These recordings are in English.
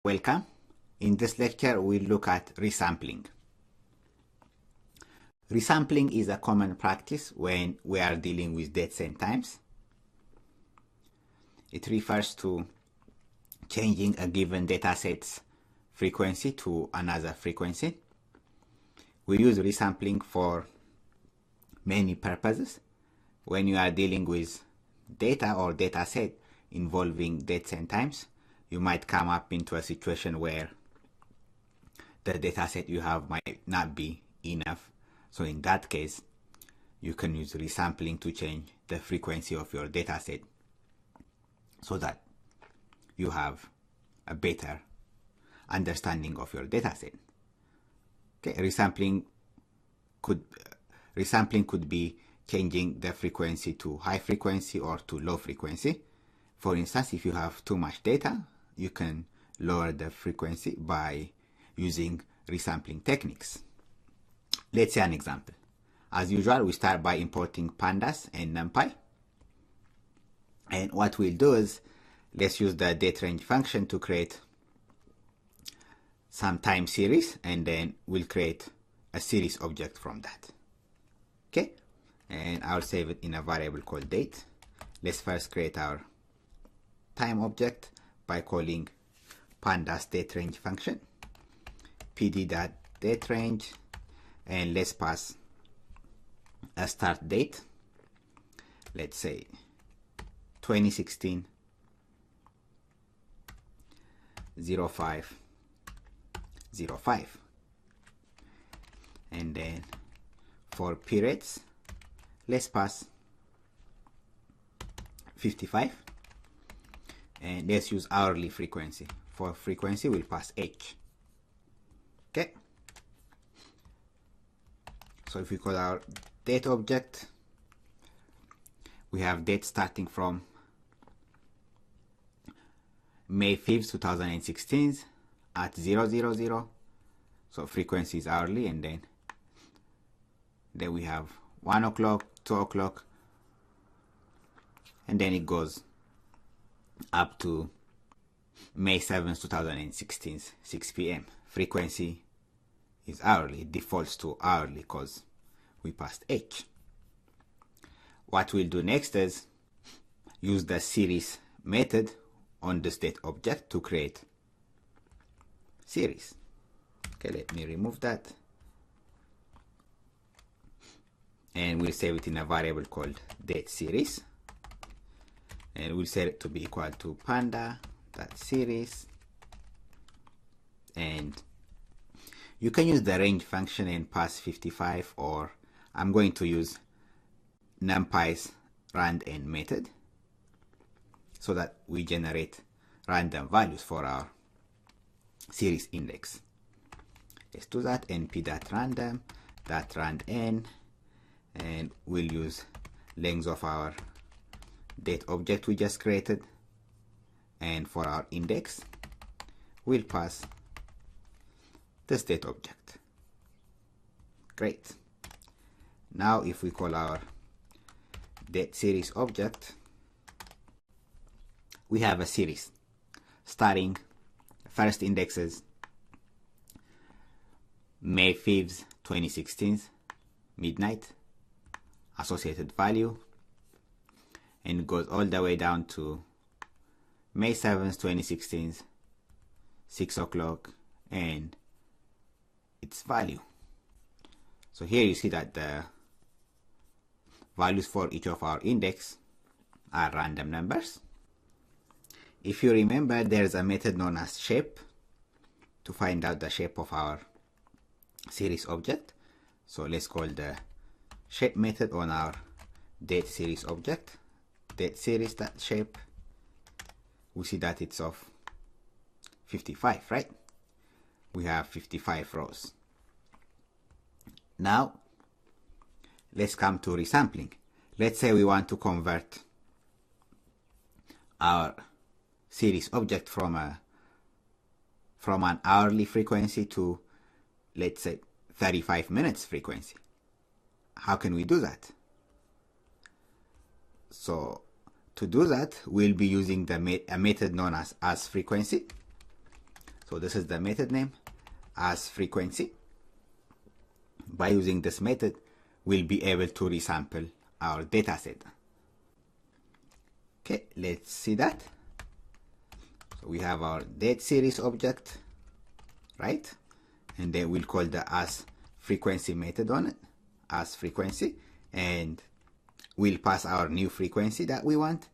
Welcome. In this lecture, we'll look at resampling. Resampling is a common practice when we are dealing with dates and times. It refers to changing a given dataset's frequency to another frequency. We use resampling for many purposes. When you are dealing with data or dataset involving dates and times, you might come up into a situation where the dataset you have might not be enough. So in that case, you can use resampling to change the frequency of your dataset so that you have a better understanding of your dataset. Okay, resampling could be changing the frequency to high frequency or to low frequency. For instance, if you have too much data, you can lower the frequency by using resampling techniques. Let's see an example. As usual, we start by importing pandas and numpy. And what we'll do is, let's use the dateRange function to create some time series, and then we'll create a series object from that. Okay, and I'll save it in a variable called date. Let's first create our time object by calling pandas dateRange function, pd.dateRange, and let's pass a start date. Let's say 2016 0505, and then for periods, let's pass 55, and let's use hourly frequency. For frequency, we'll pass H. Okay. So if we call our date object, we have date starting from May 5th, 2016 at 000. So frequency is hourly, and then we have 1 o'clock, 2 o'clock, and then it goes up to May 7th, 2016, 6 p.m. Frequency is hourly. It defaults to hourly because we passed H. What we'll do next is use the series method on this date object to create series. Okay, let me remove that. And we'll save it in a variable called date series. And we'll set it to be equal to panda.series. And you can use the range function and pass 55, or I'm going to use numpy's randn method so that we generate random values for our series index. Let's do that. np.random.randn, and we'll use length of our date object we just created, and for our index we'll pass this date object. Great. Now if we call our date series object, we have a series starting first indexes May 5th, 2016 midnight, associated value, and goes all the way down to May 7th, 2016 6 o'clock, and its value. So here you see that the values for each of our index are random numbers. If you remember, there's a method known as shape to find out the shape of our series object. So let's call the shape method on our date series object, date series.shape. We see that it's of 55, right? We have 55 rows. Now let's come to resampling. Let's say we want to convert our series object from an hourly frequency to, let's say, 35 minutes frequency. How can we do that? So to do that, we'll be using a method known as frequency. So this is the method name, as frequency. By using this method, we'll be able to resample our dataset. Okay, let's see that. So we have our date series object, right? And then we'll call the as frequency method on it, as frequency, and we'll pass our new frequency that we want.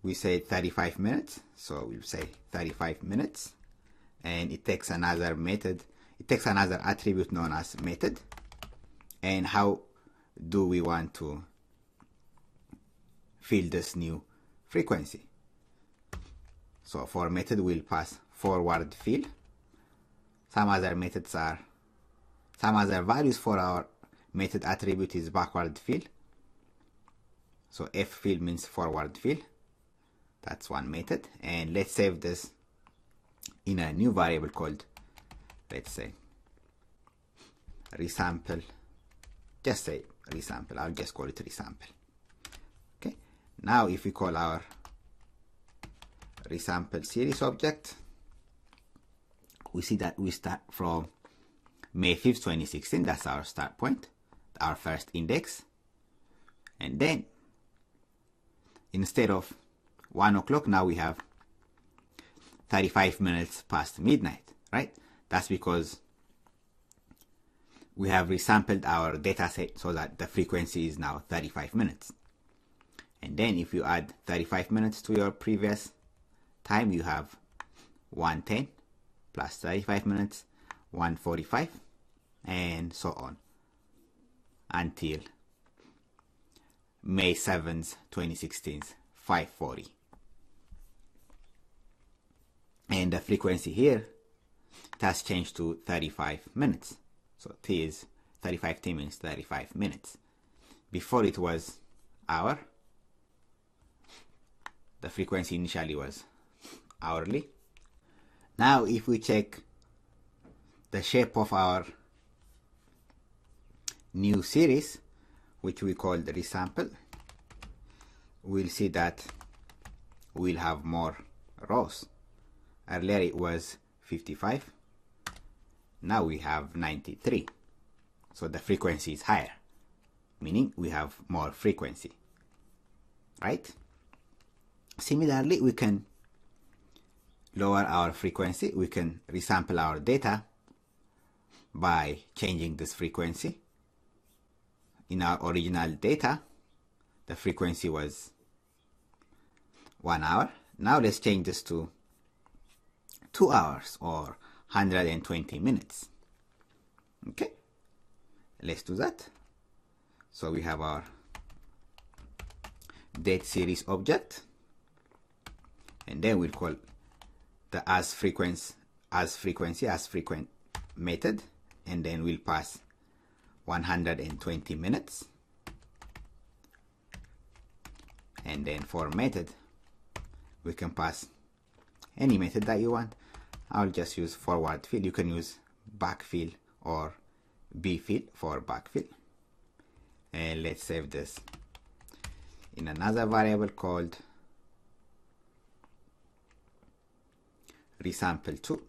We say 35 minutes, so we'll say 35 minutes, and it takes another method, it takes another attribute known as method. And how do we want to fill this new frequency? So for method, we'll pass forward fill. Some other values for our method attribute is backward fill. So f fill means forward fill. That's one method. And let's save this in a new variable called, let's say, resample. Just say resample. I'll just call it resample. Okay. Now if we call our resample series object, we see that we start from May 5th, 2016. That's our start point, our first index. And then instead of 1 o'clock, now we have 35 minutes past midnight, right? That's because we have resampled our dataset so that the frequency is now 35 minutes. And then if you add 35 minutes to your previous time, you have 110 plus 35 minutes, 145, and so on until May 7th, 2016, 5:40. And the frequency here, it has changed to 35 minutes. So T is 35, T means 35 minutes. Before it was hour. The frequency initially was hourly. Now if we check the shape of our new series, which we call the resample, we'll see that we'll have more rows. Earlier it was 55. Now we have 93. So the frequency is higher, meaning we have more frequency, right? Similarly, we can lower our frequency. We can resample our data by changing this frequency. In our original data, the frequency was 1 hour. Now let's change this to 2 hours or 120 minutes. Okay, let's do that. So we have our date series object, and then we'll call the as frequent method, and then we'll pass 120 minutes. And then for method, we can pass any method that you want. I'll just use forward fill. You can use backfill or bfill for backfill. And let's save this in another variable called resample2.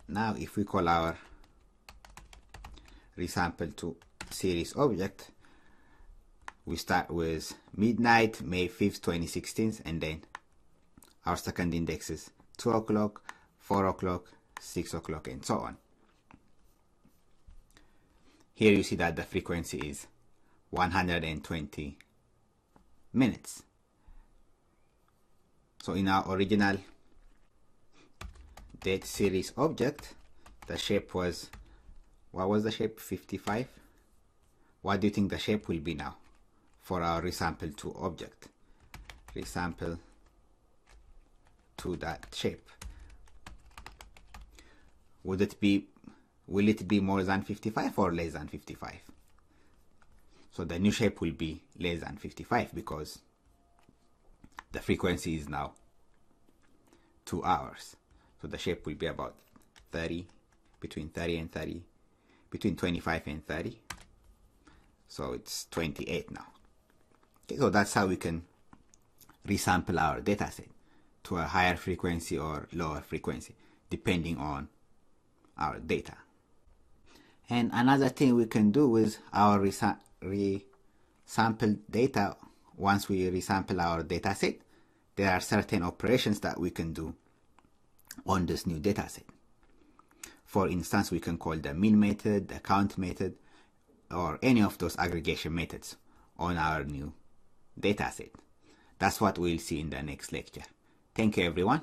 Now if we call our resample2 series object, we start with midnight, May 5th, 2016, and then our second index is 2 o'clock, 4 o'clock, 6 o'clock, and so on. Here you see that the frequency is 120 minutes. So in our original date series object, the shape was, what was the shape? 55. What do you think the shape will be now for our resample2 object? Resample to that shape. Will it be more than 55 or less than 55? So the new shape will be less than 55 because the frequency is now 2 hours. So the shape will be about 30, between 30 and 30, between 25 and 30. So it's 28 now. Okay, so that's how we can resample our dataset. to a higher frequency or lower frequency, depending on our data. And another thing we can do with our resampled data, once we resample our data set, there are certain operations that we can do on this new data set. For instance, we can call the min method, the count method, or any of those aggregation methods on our new data set. That's what we'll see in the next lecture. Thank you, everyone.